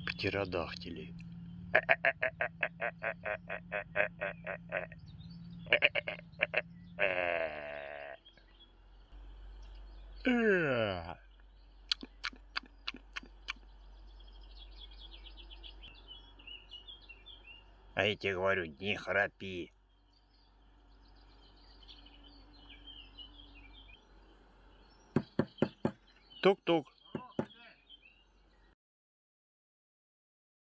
Птеродактили. А я тебе говорю, не храпи. Тук-тук.